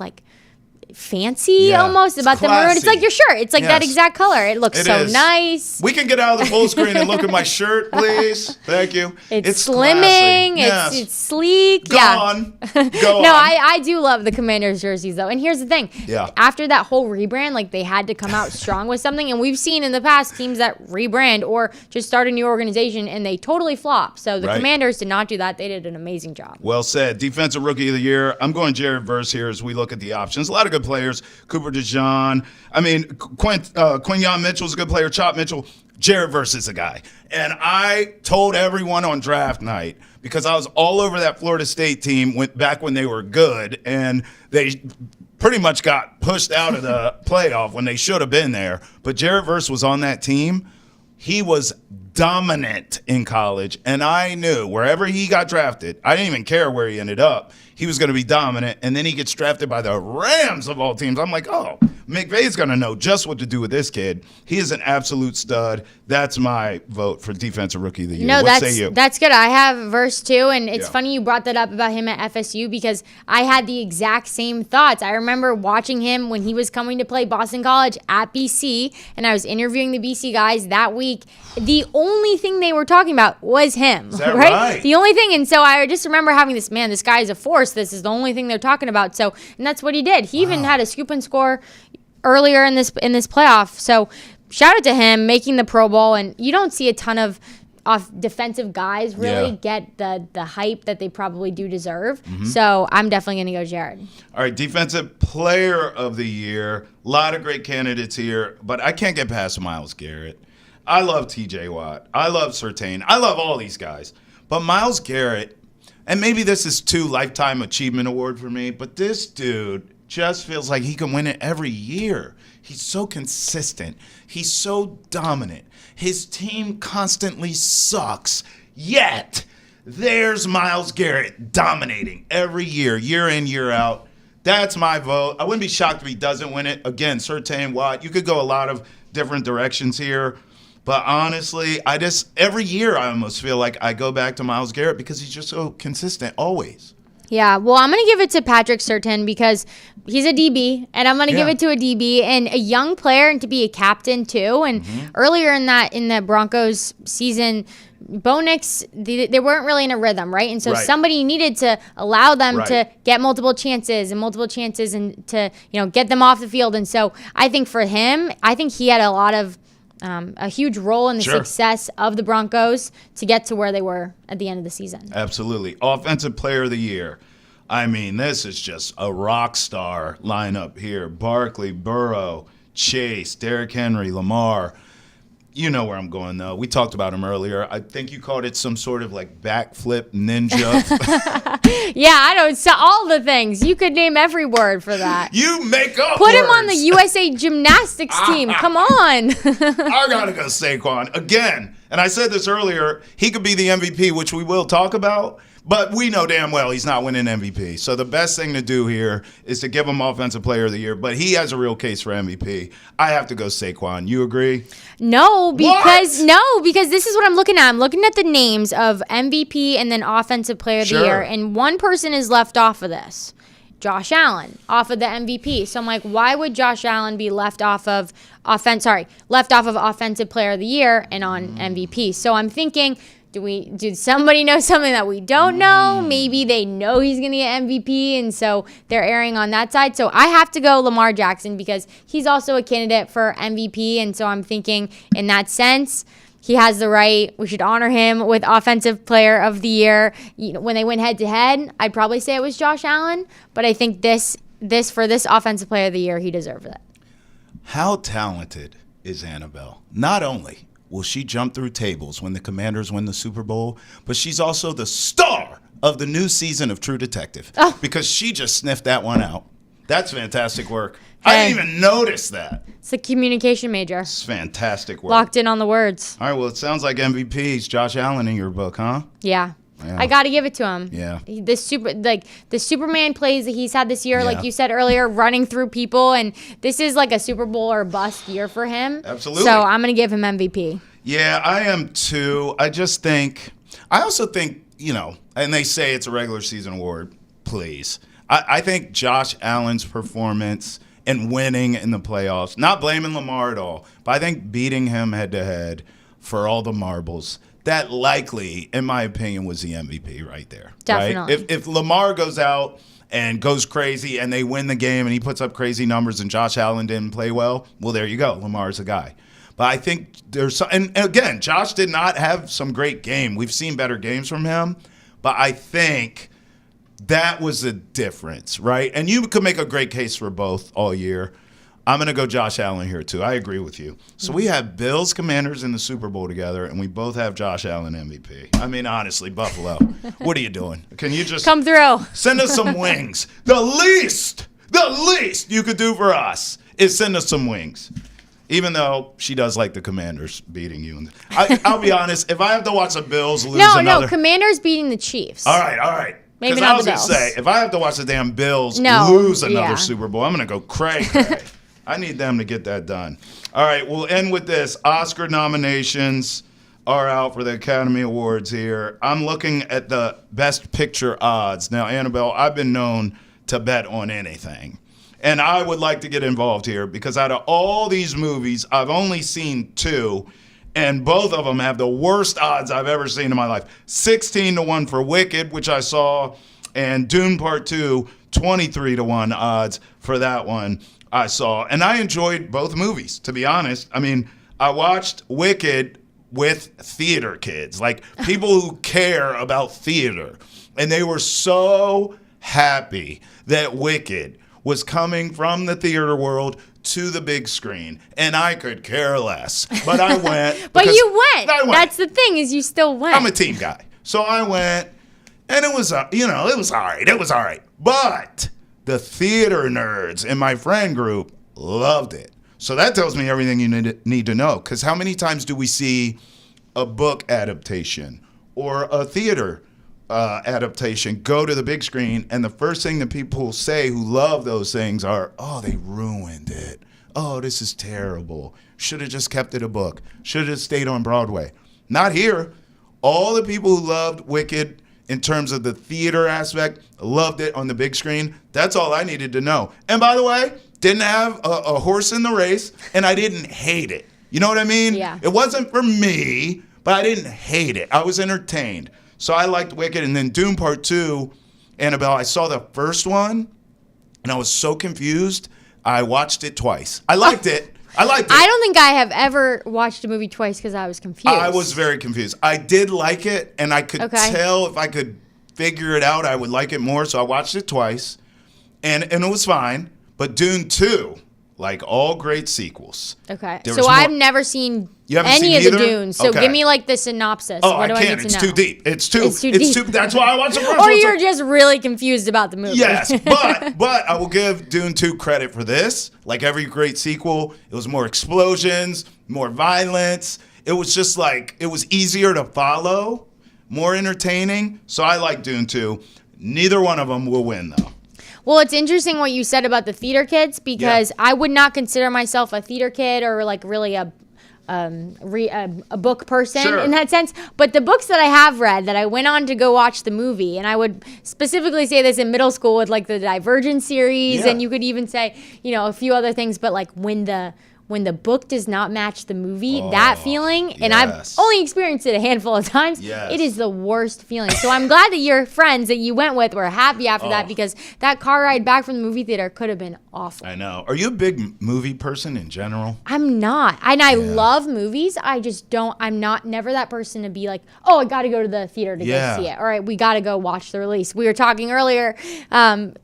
fancy almost about the maroon. It's like your shirt. It's that exact color. It looks so nice. We can get out of the full screen and look at my shirt, please. Thank you. It's slimming. Yes. It's sleek. Go on. Go on. No, I do love the Commanders jerseys, though. And here's the thing. Yeah. After that whole rebrand, they had to come out strong with something. And we've seen in the past teams that rebrand or just start a new organization, and they totally flop. So the Commanders did not do that. They did an amazing job. Well said. Defensive Rookie of the Year. I'm going Jared Verse here as we look at the options. A lot of good players. Cooper DeJean. I mean, Quinyon Mitchell's a good player. Chop Mitchell. Jared Verse is a guy. And I told everyone on draft night, because I was all over that Florida State team back when they were good, and they pretty much got pushed out of the playoff when they should have been there. But Jared Verse was on that team. He was dominant in college, and I knew wherever he got drafted, I didn't even care where he ended up, he was going to be dominant. And then he gets drafted by the Rams of all teams. I'm like, oh, McVay's going to know just what to do with this kid. He is an absolute stud. That's my vote for Defensive Rookie of the Year. No, What say you? that's good. I have verse 2, and it's funny you brought that up about him at FSU because I had the exact same thoughts. I remember watching him when he was coming to play Boston College at BC, and I was interviewing the BC guys that week. The only thing they were talking about was him, Is that right? The only thing, and so I just remember having this, man, this guy is a force. This is the only thing they're talking about. So, and that's what he did. He even had a scoop and score earlier in this playoff. So, shout out to him making the Pro Bowl, and you don't see a ton of defensive guys really get the hype that they probably do deserve. So I'm definitely going to go Jared. All right, Defensive Player of the Year. A lot of great candidates here, but I can't get past Myles Garrett. I love TJ Watt. I love Surtain. I love all these guys. But Myles Garrett, and maybe this is too Lifetime Achievement Award for me, but this dude just feels like he can win it every year. He's so consistent. He's so dominant. His team constantly sucks. Yet, there's Myles Garrett dominating every year, year in, year out. That's my vote. I wouldn't be shocked if he doesn't win it. Again, Surtain, Watt. You could go a lot of different directions here. But honestly, every year I almost feel like I go back to Myles Garrett because he's just so consistent always. Yeah, well, I'm going to give it to Patrick Surtain because he's a DB, and I'm going to give it to a DB and a young player and to be a captain too. And earlier in the Broncos season, Bo Nix, they weren't really in a rhythm, right? And so somebody needed to allow them to get multiple chances and to get them off the field. And so I think for him, I think he had a huge role in the success of the Broncos to get to where they were at the end of the season. Absolutely. Offensive Player of the Year. I mean, this is just a rock star lineup here. Barkley, Burrow, Chase, Derrick Henry, Lamar. You know where I'm going, though. We talked about him earlier. I think you called it some sort of like backflip ninja. Yeah, I know. So all the things. You could name every word for that. You make up Put words. him on the USA Gymnastics team. Come on. I got to go Saquon. Again, and I said this earlier, he could be the MVP, which we will talk about. But we know damn well he's not winning MVP. So the best thing to do here is to give him Offensive Player of the Year. But he has a real case for MVP. I have to go Saquon. You agree? No, because this is what I'm looking at. I'm looking at the names of MVP and then Offensive Player of the Year. And one person is left off of this. Josh Allen, off of the MVP. So I'm like, why would Josh Allen be left off of Offensive Player of the Year and on MVP? So I'm thinking, did somebody know something that we don't know? Maybe they know he's going to get MVP, and so they're erring on that side. So I have to go Lamar Jackson because he's also a candidate for MVP, and so I'm thinking in that sense, he has the right. We should honor him with Offensive Player of the Year. When they went head-to-head, I'd probably say it was Josh Allen, but I think this for this Offensive Player of the Year, he deserved it. How talented is Annabelle? Not only will she jump through tables when the Commanders win the Super Bowl, but she's also the star of the new season of True Detective because she just sniffed that one out. That's fantastic work. I didn't even notice that. It's a communication major. It's fantastic work. Locked in on the words. All right, well, it sounds like MVP's Josh Allen in your book, huh? Yeah. I got to give it to him. Yeah. The Superman plays that he's had this year, like you said earlier, running through people, and this is like a Super Bowl or bust year for him. Absolutely. So I'm going to give him MVP. Yeah, I am too. I also think, and they say it's a regular season award, please. I think Josh Allen's performance and winning in the playoffs, not blaming Lamar at all, but I think beating him head-to-head for all the marbles, that likely, in my opinion, was the MVP right there. Definitely. Right? If Lamar goes out and goes crazy and they win the game and he puts up crazy numbers and Josh Allen didn't play well, well, there you go. Lamar's the guy. But I think and again, Josh did not have some great game. We've seen better games from him, but I think that was the difference, right? And you could make a great case for both all year. I'm going to go Josh Allen here, too. I agree with you. So we have Bills, Commanders in the Super Bowl together, and we both have Josh Allen MVP. I mean, honestly, Buffalo, what are you doing? Can you just come through? Send us some wings. The least you could do for us is send us some wings. Even though she does like the Commanders beating you. I'll be honest, if I have to watch the Bills lose No, Commanders beating the Chiefs. All right. Maybe not I was the going to Bills. say, if I have to watch the damn Bills lose another Super Bowl, I'm going to go cray. I need them to get that done. All right, we'll end with this. Oscar nominations are out for the Academy Awards here. I'm looking at the Best Picture odds. Now, Annabelle, I've been known to bet on anything. And I would like to get involved here because out of all these movies, I've only seen 2, and both of them have the worst odds I've ever seen in my life. 16-1 for Wicked, which I saw, and Dune Part 2, 23-1 odds for that one I saw. And I enjoyed both movies, to be honest. I mean, I watched Wicked with theater kids, like people who care about theater. And they were so happy that Wicked was coming from the theater world to the big screen. And I could care less. But I went. But you went. That's the thing, is you still went. I'm a team guy. So I went, and it was, it was all right. It was all right. But the theater nerds in my friend group loved it. So that tells me everything you need to know. Because how many times do we see a book adaptation or a theater adaptation go to the big screen, and the first thing that people say who love those things are, oh, they ruined it. Oh, this is terrible. Should have just kept it a book. Should have stayed on Broadway. Not here. All the people who loved Wicked in terms of the theater aspect loved it on the big screen. That's all I needed to know. And by the way, didn't have a horse in the race, and I didn't hate it. You know what I mean? Yeah. It wasn't for me, but I didn't hate it. I was entertained. So I liked Wicked. And then Dune Part 2, Annabelle, I saw the first one, and I was so confused, I watched it twice. I liked it. I don't think I have ever watched a movie twice because I was confused. I was very confused. I did like it, and I could tell if I could figure it out, I would like it more. So I watched it twice, and it was fine. But Dune 2, like all great sequels. Okay. So I've never seen any of the Dunes. So give me like the synopsis. Oh, what do I can't. I need It's to know? too deep. It's too deep. That's why I watched the first Or one. you're just really confused about the movie. Yes, but I will give Dune 2 credit for this. Like every great sequel, it was more explosions, more violence. It was just like, it was easier to follow, more entertaining. So I like Dune 2. Neither one of them will win, though. Well, it's interesting what you said about the theater kids, because I would not consider myself a theater kid or like really a book person in that sense. But the books that I have read, that I went on to go watch the movie, and I would specifically say this in middle school with like the Divergent series, and you could even say, a few other things, but like when the book does not match the movie, that feeling, and I've only experienced it a handful of times, it is the worst feeling. So I'm glad that your friends that you went with were happy after that, because that car ride back from the movie theater could have been awful. I know. Are you a big movie person in general? I'm not. And I love movies. I just don't, never that person to be like, oh, I got to go to the theater to go see it. All right, we got to go watch the release. We were talking earlier in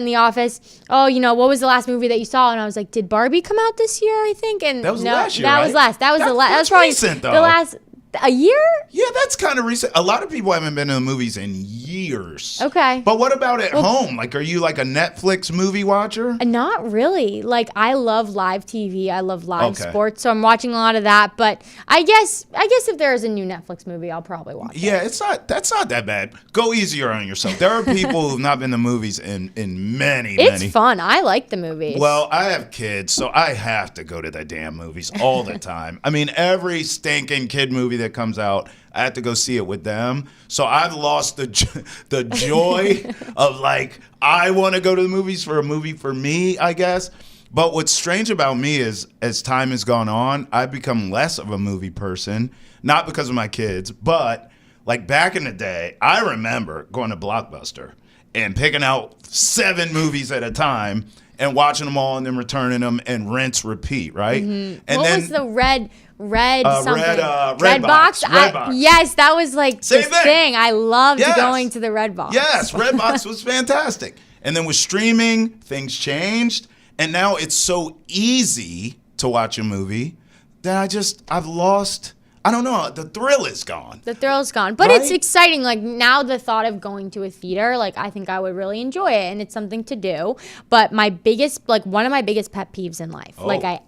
the office, what was the last movie that you saw? And I was like, did Barbie come out this year, I think? And that was last year, that right? was last. That was the last. That was probably recent, though. The last a year? Yeah, that's kind of recent. A lot of people haven't been to the movies in years. Okay. But what about at home? Like, are you like a Netflix movie watcher? Not really. Like, I love live TV. I love live sports. So I'm watching a lot of that. But I guess if there is a new Netflix movie, I'll probably watch it. Yeah, that's not that bad. Go easier on yourself. There are people who've not been to movies in many. It's fun. I like the movies. Well, I have kids, so I have to go to the damn movies all the time. I mean, every stinking kid movie that comes out, I have to go see it with them. So I've lost the joy of like, I want to go to the movies for a movie for me, I guess. But what's strange about me is as time has gone on, I've become less of a movie person, not because of my kids, but like back in the day, I remember going to Blockbuster and picking out 7 movies at a time and watching them all and then returning them and rinse, repeat, right? Mm-hmm. And what was the red something? Red box. Yes, that was like Same this thing. I loved going to the Red Box. Yes, Red Box was fantastic. And then with streaming, things changed. And now it's so easy to watch a movie that I've lost I don't know. The thrill is gone. The thrill's gone. But Right? it's exciting. Like, now the thought of going to a theater, like, I think I would really enjoy it, and it's something to do. But one of my biggest pet peeves in life, like, I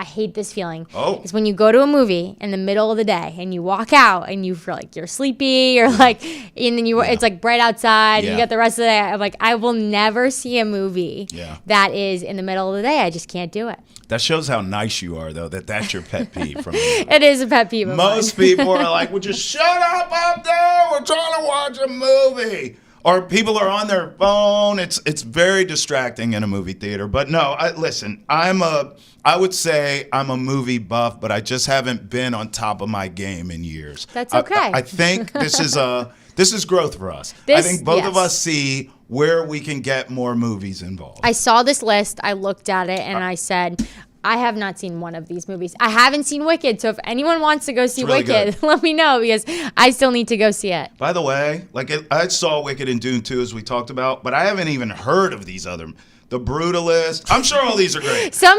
hate this feeling, is when you go to a movie in the middle of the day and you walk out and you feel like you're sleepy or like, and then it's like bright outside and you got the rest of the day. I'm like, I will never see a movie that is in the middle of the day. I just can't do it. That shows how nice you are, though, that's your pet peeve from me. It is a pet peeve of mine. Most people are like, would you shut up there? We're trying to watch a movie. Or people are on their phone. It's very distracting in a movie theater. But no, listen, I would say I'm a movie buff, but I just haven't been on top of my game in years. That's okay. I think this is growth for us. I think both of us see where we can get more movies involved. I saw this list, I looked at it, and I said, I have not seen one of these movies. I haven't seen Wicked, so if anyone wants to go see really Wicked, good. let me know because I still need to go see it. By the way, I saw Wicked and Dune 2 as we talked about, but I haven't even heard of these other. The Brutalist. I'm sure all these are great. Some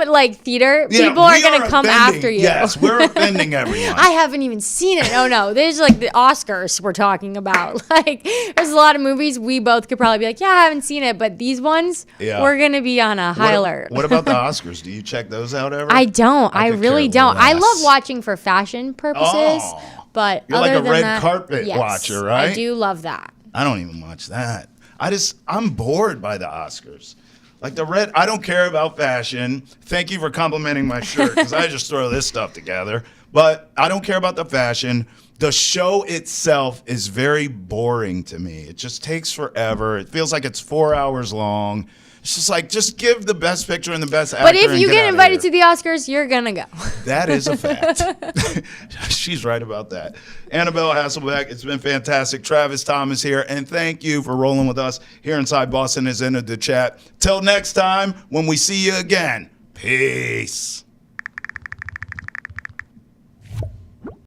like theater people are going to come after you. Yes, we're offending everyone. I haven't even seen it. Oh no, there's like the Oscars we're talking about. Like there's a lot of movies we both could probably be like, yeah, I haven't seen it, but these ones we're going to be on a high alert. What about the Oscars? Do you check those out ever? I don't. I really don't. Less. I love watching for fashion purposes, but you're other like a than red that, carpet watcher, right? I do love that. I don't even watch that. I'm bored by the Oscars. Like I don't care about fashion. Thank you for complimenting my shirt because I just throw this stuff together. But I don't care about the fashion. The show itself is very boring to me. It just takes forever. It feels like it's 4 hours long. It's just like, just give the best picture and the best actor. But if you get invited to the Oscars, you're going to go. That is a fact. She's right about that. Annabelle Hasselbeck, it's been fantastic. Travis Thomas here, and thank you for rolling with us here inside Boston has entered the chat. Till next time, when we see you again, peace.